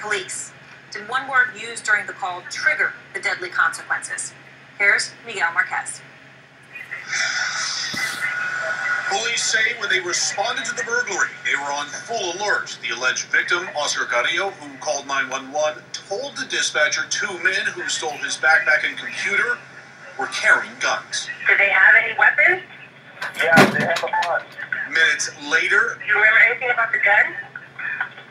police. Did one word used during the call trigger the deadly consequences? Here's Miguel Marquez. Police say when they responded to the burglary, they were on full alert. The alleged victim, Oscar Carrillo, who called 911, told the dispatcher two men who stole his backpack and computer were carrying guns. Did they have any weapons? Yeah, they have a gun. Minutes later... Do you remember anything about the gun?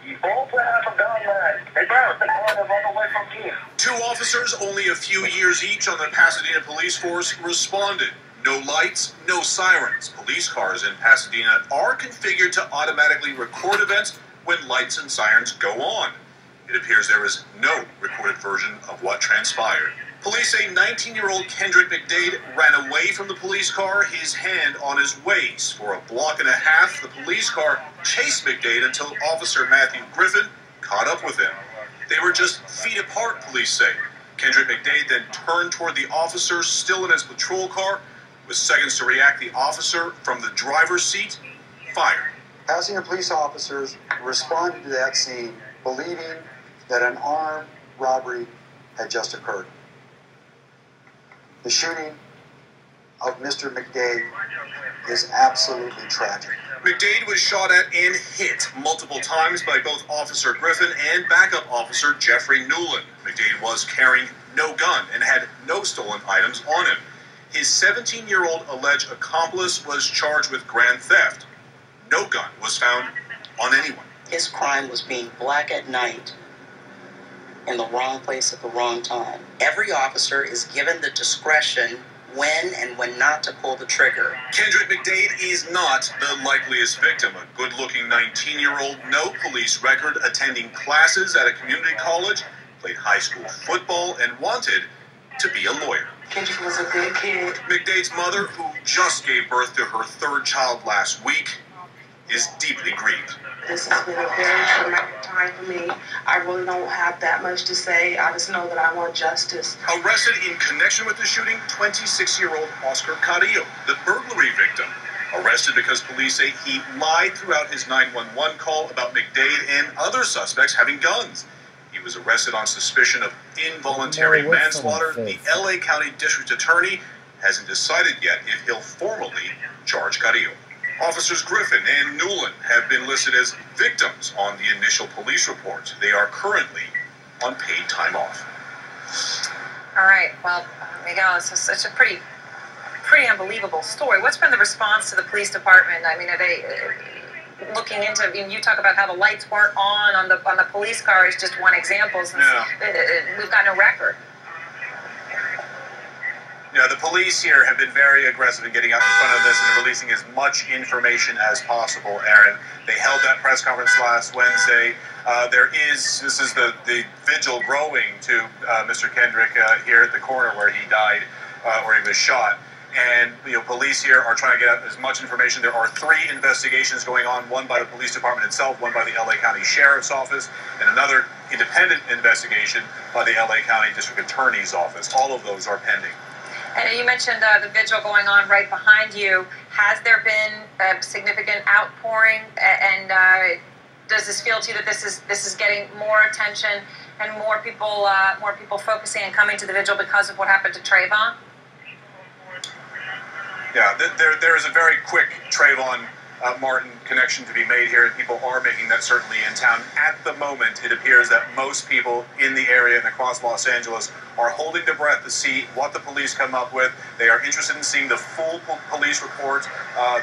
You both have a gun, man. They both. They want to run away from here. Two officers, only a few years each on the Pasadena police force, responded. No lights, no sirens. Police cars in Pasadena are configured to automatically record events when lights and sirens go on. It appears there is no recorded version of what transpired. Police say 19-year-old Kendrick McDade ran away from the police car, his hand on his waist. For a block and a half, the police car chased McDade until Officer Matthew Griffin caught up with him. They were just feet apart, police say. Kendrick McDade then turned toward the officer still in his patrol car. With seconds to react, the officer from the driver's seat fired. Pasadena police officers responded to that scene believing that an armed robbery had just occurred. The shooting of Mr. McDade is absolutely tragic. McDade was shot at and hit multiple times by both Officer Griffin and backup officer Jeffrey Newland. McDade was carrying no gun and had no stolen items on him. His 17-year-old alleged accomplice was charged with grand theft. No gun was found on anyone. His crime was being black at night in the wrong place at the wrong time. Every officer is given the discretion when and when not to pull the trigger. Kendrick McDade is not the likeliest victim. A good-looking 19-year-old, no police record, attending classes at a community college, played high school football, and wanted to be a lawyer. Kendrick was a good kid. McDade's mother, who just gave birth to her third child last week, is deeply grieved. This has been a very traumatic time for me. I really don't have that much to say. I just know that I want justice. Arrested in connection with the shooting, 26-year-old Oscar Carrillo, the burglary victim. Arrested because police say he lied throughout his 911 call about McDade and other suspects having guns. He was arrested on suspicion of involuntary manslaughter. The L.A. County District Attorney hasn't decided yet if he'll formally charge Carrillo. Officers Griffin and Newland have been listed as victims on the initial police report. They are currently on paid time off. All right. Well, Miguel, this is such a pretty unbelievable story. What's been the response to the police department? I mean, are they looking into? I mean, you talk about how the lights weren't on the police car is just one example. Since we've got no record. Yeah, the police here have been very aggressive in getting out in front of this and releasing as much information as possible, Aaron. They held that press conference last Wednesday. This is the vigil growing to Mr. Kendrick here at the corner where he died, or he was shot. And police here are trying to get out as much information. There are 3 investigations going on, one by the police department itself, one by the L.A. County Sheriff's Office, and another independent investigation by the L.A. County District Attorney's Office. All of those are pending. And you mentioned the vigil going on right behind you. Has there been a significant outpouring? And does this feel to you that this is getting more attention and more people focusing and coming to the vigil because of what happened to Trayvon? Yeah, there is a very quick Trayvon Martin connection to be made here, and people are making that certainly in town. At the moment, it appears that most people in the area and across Los Angeles are holding their breath to see what the police come up with. They are interested in seeing the full police report.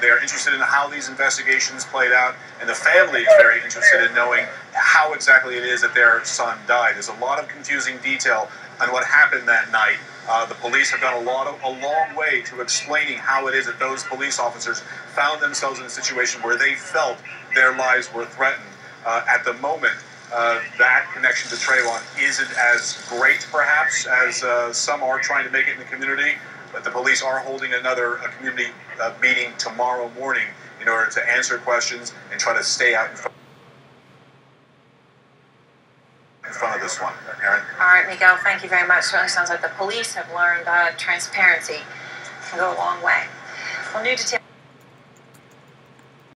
They are interested in how these investigations played out, and the family is very interested in knowing how exactly it is that their son died. There's a lot of confusing detail on what happened that night. The police have gone a long way to explaining how it is that those police officers found themselves in a situation where they felt their lives were threatened. At the moment, that connection to Trayvon isn't as great, perhaps, as some are trying to make it in the community, but the police are holding another community meeting tomorrow morning in order to answer questions and try to stay out in front of this one, Aaron. All right, Miguel, thank you very much. Certainly sounds like the police have learned transparency can go a long way. Well, new details.